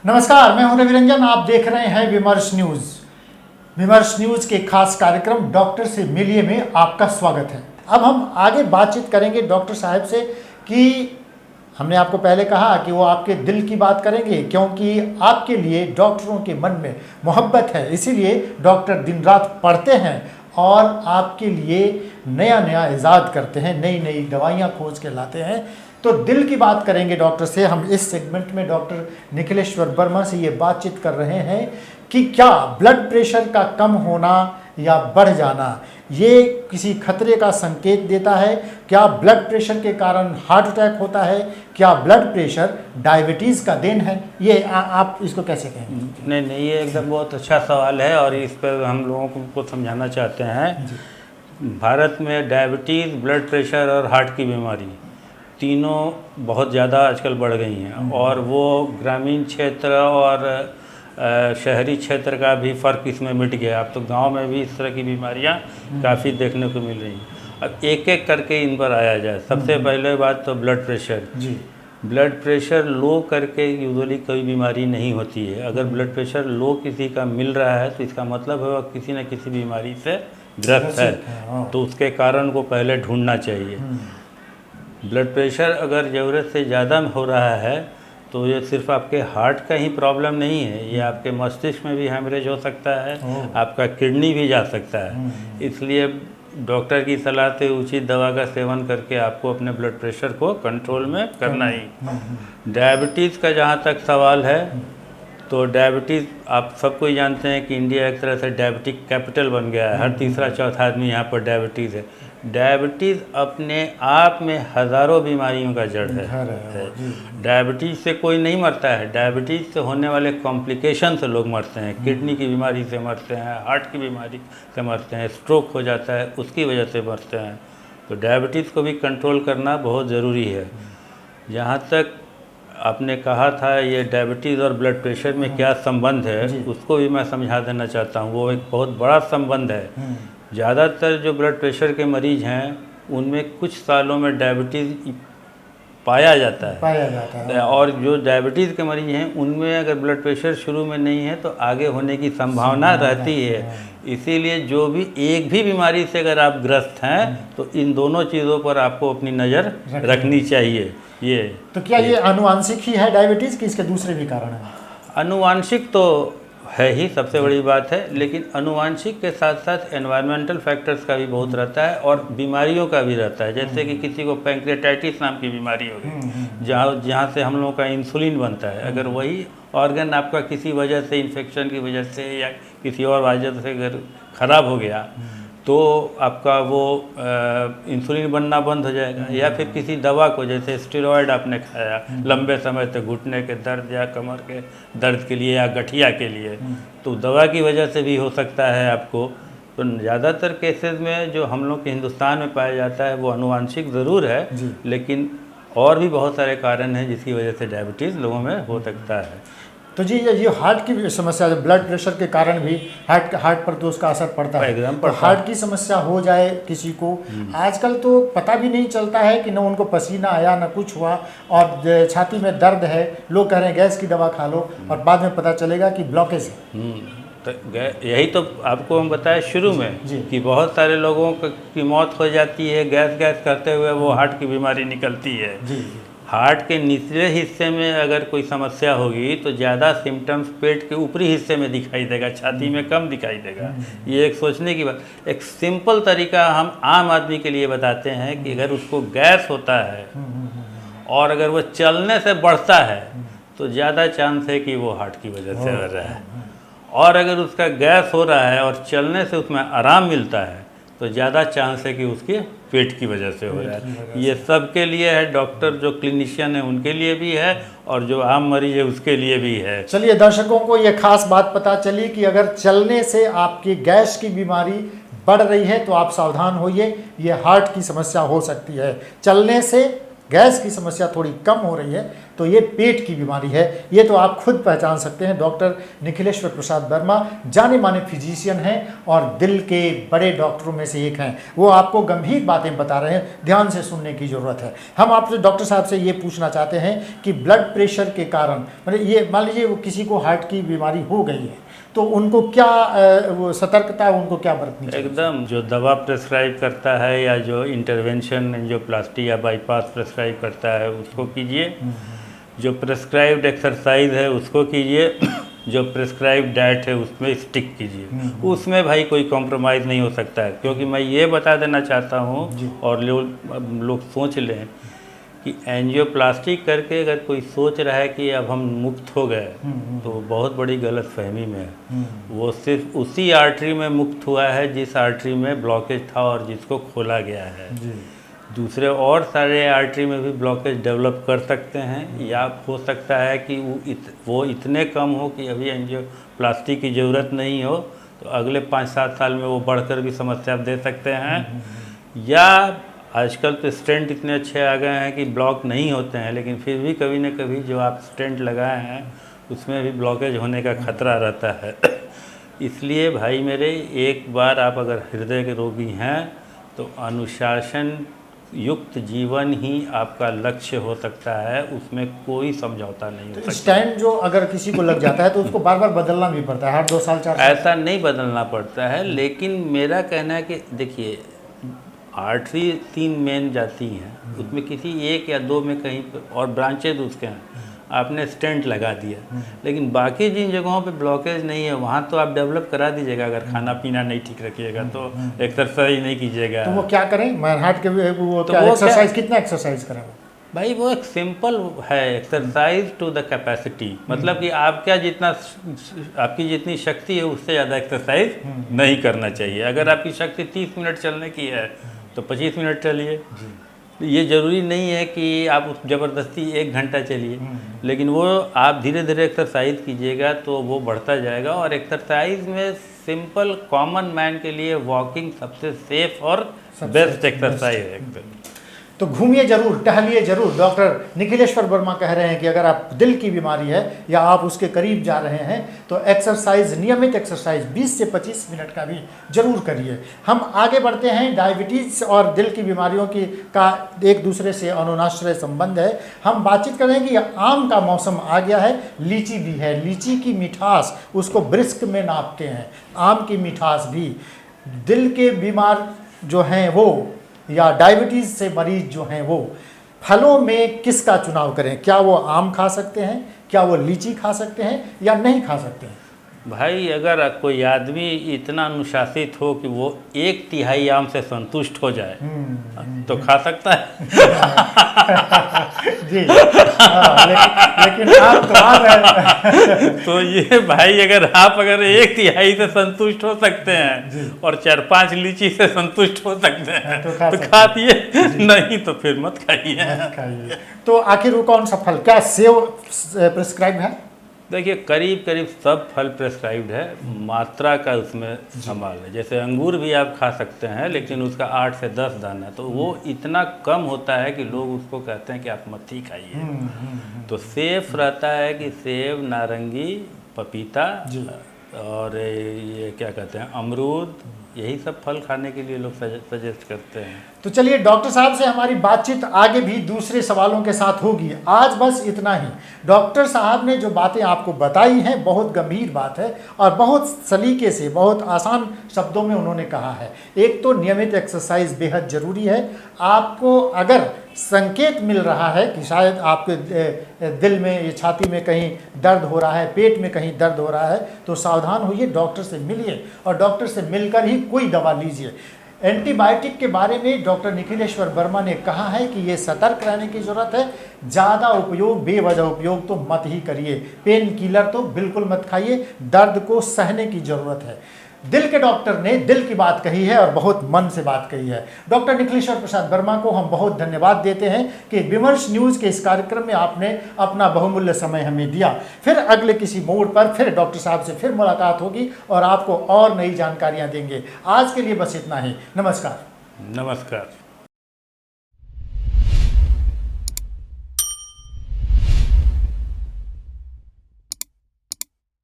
नमस्कार, मैं हूं रवि रंजन। आप देख रहे हैं विमर्श न्यूज। विमर्श न्यूज के खास कार्यक्रम डॉक्टर से मिलिए में आपका स्वागत है। अब हम आगे बातचीत करेंगे डॉक्टर साहब से कि हमने आपको पहले कहा कि वो आपके दिल की बात करेंगे, क्योंकि आपके लिए डॉक्टरों के मन में मोहब्बत है, इसीलिए डॉक्टर दिन रात पढ़ते हैं और आपके लिए नया नया इजाद करते हैं, नई नई दवाइयाँ खोज के लाते हैं। तो दिल की बात करेंगे डॉक्टर से। हम इस सेगमेंट में डॉक्टर निखिलेश्वर वर्मा से ये बातचीत कर रहे हैं कि क्या ब्लड प्रेशर का कम होना या बढ़ जाना ये किसी खतरे का संकेत देता है? क्या ब्लड प्रेशर के कारण हार्ट अटैक होता है? क्या ब्लड प्रेशर डायबिटीज़ का देन है? ये आप इसको कैसे कहेंगे? नहीं, ये एकदम बहुत अच्छा सवाल है और इस पर हम लोगों को समझाना चाहते हैं। भारत में डायबिटीज़, ब्लड प्रेशर और हार्ट की बीमारी तीनों बहुत ज़्यादा आजकल बढ़ गई हैं और वो ग्रामीण क्षेत्र और शहरी क्षेत्र का भी फ़र्क इसमें मिट गया। अब तो गांव में भी इस तरह की बीमारियां काफ़ी देखने को मिल रही हैं। अब एक एक करके इन पर आया जाए। सबसे पहले बात तो ब्लड प्रेशर जी। ब्लड प्रेशर लो करके यूजुअली कोई बीमारी नहीं होती है। अगर ब्लड प्रेशर लो किसी का मिल रहा है तो इसका मतलब है वह किसी न किसी बीमारी से ग्रस्त है, तो उसके कारण को पहले ढूंढना चाहिए। ब्लड प्रेशर अगर ज़रूरत से ज़्यादा हो रहा है तो ये सिर्फ आपके हार्ट का ही प्रॉब्लम नहीं है, ये आपके मस्तिष्क में भी हैमरेज हो सकता है, आपका किडनी भी जा सकता है। इसलिए डॉक्टर की सलाह से उचित दवा का सेवन करके आपको अपने ब्लड प्रेशर को कंट्रोल में करना ही। डायबिटीज़ का जहाँ तक सवाल है तो डायबिटीज़ आप सब कोई जानते हैं कि इंडिया एक तरह से डायबिटिक कैपिटल बन गया है। हर तीसरा चौथा आदमी यहाँ पर डायबिटीज़ है। डायबिटीज़ अपने आप में हज़ारों बीमारियों का जड़ है। डायबिटीज़ से कोई नहीं मरता है, डायबिटीज़ से होने वाले कॉम्प्लिकेशन से लोग मरते हैं। किडनी की बीमारी से मरते हैं, हार्ट की बीमारी से मरते हैं, स्ट्रोक हो जाता है उसकी वजह से मरते हैं। तो डायबिटीज़ को भी कंट्रोल करना बहुत ज़रूरी है। जहाँ तक आपने कहा था ये डायबिटीज़ और ब्लड प्रेशर में क्या संबंध है, उसको भी मैं समझा देना चाहता हूँ। वो एक बहुत बड़ा संबंध है। ज़्यादातर जो ब्लड प्रेशर के मरीज हैं उनमें कुछ सालों में डायबिटीज़ पाया जाता है और जो डायबिटीज़ के मरीज हैं उनमें अगर ब्लड प्रेशर शुरू में नहीं है तो आगे होने की संभावना रहती है। इसीलिए जो भी एक भी बीमारी से अगर आप ग्रस्त हैं तो इन दोनों चीज़ों पर आपको अपनी नज़र रखनी चाहिए। ये तो क्या ये आनुवांशिक ही है डायबिटीज़ कि इसके दूसरे भी कारण हैं? आनुवांशिक तो है ही, सबसे बड़ी बात है, लेकिन आनुवांशिक के साथ साथ एनवायरमेंटल फैक्टर्स का भी बहुत रहता है और बीमारियों का भी रहता है। जैसे कि किसी को पैंक्रियाटाइटिस नाम की बीमारी हो गई जहाँ से हम लोगों का इंसुलिन बनता है, अगर वही ऑर्गन आपका किसी वजह से, इन्फेक्शन की वजह से या किसी और वजह से अगर ख़राब हो गया तो आपका वो इंसुलिन बनना बंद हो जाएगा। या फिर किसी दवा को, जैसे स्टेरॉयड आपने खाया लंबे समय तक घुटने के दर्द या कमर के दर्द के लिए या गठिया के लिए, तो दवा की वजह से भी हो सकता है आपको। तो ज़्यादातर केसेस में जो हम लोग के हिंदुस्तान में पाया जाता है वो आनुवांशिक ज़रूर है, लेकिन और भी बहुत सारे कारण हैं जिसकी वजह से डायबिटीज़ लोगों में हो सकता है। तो जी ये हार्ट की समस्या, ब्लड प्रेशर के कारण भी हार्ट पर तो उसका असर पड़ता है। एकदम तो हार्ट की समस्या हो जाए किसी को, आजकल तो पता भी नहीं चलता है कि न उनको पसीना आया न कुछ हुआ और छाती में दर्द है, लोग कह रहे हैं गैस की दवा खा लो और बाद में पता चलेगा कि ब्लॉकेज है। तो यही तो आपको हम बताया शुरू में कि बहुत सारे लोगों की मौत हो जाती है गैस करते हुए, वो हार्ट की बीमारी निकलती है। हार्ट के निचले हिस्से में अगर कोई समस्या होगी तो ज़्यादा सिम्टम्स पेट के ऊपरी हिस्से में दिखाई देगा, छाती में कम दिखाई देगा। ये एक सोचने की बात। एक सिंपल तरीका हम आम आदमी के लिए बताते हैं कि अगर उसको गैस होता है और अगर वो चलने से बढ़ता है तो ज़्यादा चांस है कि वो हार्ट की वजह से हो रहा है, और अगर उसका गैस हो रहा है और चलने से उसमें आराम मिलता है तो ज़्यादा चांस है कि उसके पेट की वजह से हो रहा है। ये सब के लिए है, डॉक्टर जो क्लिनिशियन है उनके लिए भी है और जो आम मरीज है उसके लिए भी है। चलिए, दर्शकों को ये खास बात पता चली कि अगर चलने से आपकी गैस की बीमारी बढ़ रही है तो आप सावधान होइए, ये हार्ट की समस्या हो सकती है। चलने से गैस की समस्या थोड़ी कम हो रही है तो ये पेट की बीमारी है। ये तो आप खुद पहचान सकते हैं। डॉक्टर निखिलेश्वर प्रसाद वर्मा जाने माने फिजिशियन हैं और दिल के बड़े डॉक्टरों में से एक हैं। वो आपको गंभीर बातें बता रहे हैं, ध्यान से सुनने की ज़रूरत है। हम आपसे डॉक्टर साहब से ये पूछना चाहते हैं कि ब्लड प्रेशर के कारण, मतलब ये मान लीजिए वो किसी को हार्ट की बीमारी हो गई है, तो उनको क्या वो सतर्कता उनको क्या बरतनी चाहिए? एकदम जो दवा प्रेस्क्राइब करता है या जो इंटरवेंशन एंजियोप्लास्टी या बाईपास प्रेस्क्राइब करता है उसको कीजिए, जो प्रेस्क्राइब्ड एक्सरसाइज है उसको कीजिए, जो प्रेस्क्राइब डाइट है उसमें स्टिक कीजिए। उसमें भाई कोई कॉम्प्रोमाइज़ नहीं हो सकता है, क्योंकि मैं ये बता देना चाहता हूँ और लोग सोच लें कि एंजियोप्लास्टी करके अगर कोई सोच रहा है कि अब हम मुक्त हो गए तो बहुत बड़ी गलत फहमी में है। वो सिर्फ उसी आर्टरी में मुक्त हुआ है जिस आर्टरी में ब्लॉकेज था और जिसको खोला गया है। दूसरे और सारे आर्टरी में भी ब्लॉकेज डेवलप कर सकते हैं, या हो सकता है कि वो इतने कम हो कि अभी एंजियोप्लास्टी की ज़रूरत नहीं हो, तो अगले 5-7 साल में वो बढ़कर भी समस्या दे सकते हैं। या आजकल तो स्टेंट इतने अच्छे आ गए हैं कि ब्लॉक नहीं होते हैं, लेकिन फिर भी कभी न कभी जो आप स्टेंट लगाए हैं उसमें भी ब्लॉकेज होने का खतरा रहता है। इसलिए भाई मेरे, एक बार आप अगर हृदय के रोगी हैं तो अनुशासन युक्त जीवन ही आपका लक्ष्य हो सकता है, उसमें कोई समझौता नहीं हो सकता। स्टैंड जो अगर किसी को लग जाता है तो उसको बार बार बदलना भी पड़ता है, हर 2 साल 4 साल? ऐसा नहीं बदलना पड़ता है, लेकिन मेरा कहना है कि देखिए आर्टरी 3 मेन जाती हैं, उसमें किसी एक या 2 में कहीं और ब्रांचेज उसके हैं, आपने स्टेंट लगा दिया, लेकिन बाकी जिन जगहों पे ब्लॉकेज नहीं है वहाँ तो आप डेवलप करा दीजिएगा। अगर खाना पीना नहीं ठीक रखिएगा तो एक्सरसाइज नहीं कीजिएगा, तो वो क्या करें? हार्ट के वो तो क्या वो एक्सरसाइज, कितना एक्सरसाइज करें? भाई वो एक सिंपल है, एक्सरसाइज टू द कैपेसिटी, मतलब कि आपकी जितनी शक्ति है उससे ज़्यादा एक्सरसाइज नहीं करना चाहिए। अगर आपकी शक्ति 30 मिनट चलने की है तो 25 मिनट चलिए। ये ज़रूरी नहीं है कि आप ज़बरदस्ती 1 घंटा चलिए, लेकिन वो आप धीरे धीरे एक्सरसाइज कीजिएगा तो वो बढ़ता जाएगा। और एक्सरसाइज में सिंपल कॉमन मैन के लिए वॉकिंग सबसे सेफ और बेस्ट एक्सरसाइज है। तो घूमिए जरूर, टहलिए जरूर। डॉक्टर निखिलेश्वर वर्मा कह रहे हैं कि अगर आप दिल की बीमारी है या आप उसके करीब जा रहे हैं तो एक्सरसाइज, नियमित एक्सरसाइज 20 से 25 मिनट का भी जरूर करिए। हम आगे बढ़ते हैं। डायबिटीज़ और दिल की बीमारियों का एक दूसरे से अनुनाश्रय संबंध है। हम बातचीत करें कि आम का मौसम आ गया है, लीची भी है। लीची की मिठास उसको ब्रिस्क में नापते हैं, आम की मिठास भी। दिल के बीमार जो हैं वो या डायबिटीज़ से मरीज जो हैं वो फलों में किसका चुनाव करें? क्या वो आम खा सकते हैं, क्या वो लीची खा सकते हैं या नहीं खा सकते हैं? भाई अगर कोई आदमी इतना अनुशासित हो कि वो 1/3 आम से संतुष्ट हो जाए तो खा सकता है। जी लेकिन आप तो आ रहे तो ये भाई अगर 1/3 से संतुष्ट हो सकते हैं और 4-5 लीची से संतुष्ट हो सकते हैं तो खाइए, नहीं तो फिर मत खाइए। तो आखिर वो कौन सा फल, क्या सेब प्रिस्क्राइब है? देखिए करीब करीब सब फल प्रेस्क्राइब्ड है, मात्रा का उसमें संभाल है। जैसे अंगूर भी आप खा सकते हैं, लेकिन उसका 8 से 10 दाना, तो वो इतना कम होता है कि लोग उसको कहते हैं कि आप मत ही खाइए। तो सेफ रहता है कि सेब, नारंगी, पपीता और ये क्या कहते हैं अमरूद, यही सब फल खाने के लिए लोग सजेस्ट करते हैं। तो चलिए डॉक्टर साहब से हमारी बातचीत आगे भी दूसरे सवालों के साथ होगी। आज बस इतना ही। डॉक्टर साहब ने जो बातें आपको बताई हैं बहुत गंभीर बात है और बहुत सलीके से, बहुत आसान शब्दों में उन्होंने कहा है। एक तो नियमित एक्सरसाइज बेहद ज़रूरी है। आपको अगर संकेत मिल रहा है कि शायद आपके दिल में, ये छाती में कहीं दर्द हो रहा है, पेट में कहीं दर्द हो रहा है, तो सावधान होइए, डॉक्टर से मिलिए और डॉक्टर से मिलकर ही कोई दवा लीजिए। एंटीबायोटिक के बारे में डॉक्टर निखिलेश्वर वर्मा ने कहा है कि ये सतर्क रहने की ज़रूरत है। ज़्यादा उपयोग, बेवजह उपयोग तो मत ही करिए। पेन किलर तो बिल्कुल मत खाइए, दर्द को सहने की ज़रूरत है। दिल के डॉक्टर ने दिल की बात कही है और बहुत मन से बात कही है। डॉक्टर निखिलेश्वर प्रसाद वर्मा को हम बहुत धन्यवाद देते हैं कि विमर्श न्यूज़ के इस कार्यक्रम में आपने अपना बहुमूल्य समय हमें दिया। फिर अगले किसी मोड़ पर फिर डॉक्टर साहब से फिर मुलाकात होगी और आपको और नई जानकारियाँ देंगे। आज के लिए बस इतना ही। नमस्कार। नमस्कार।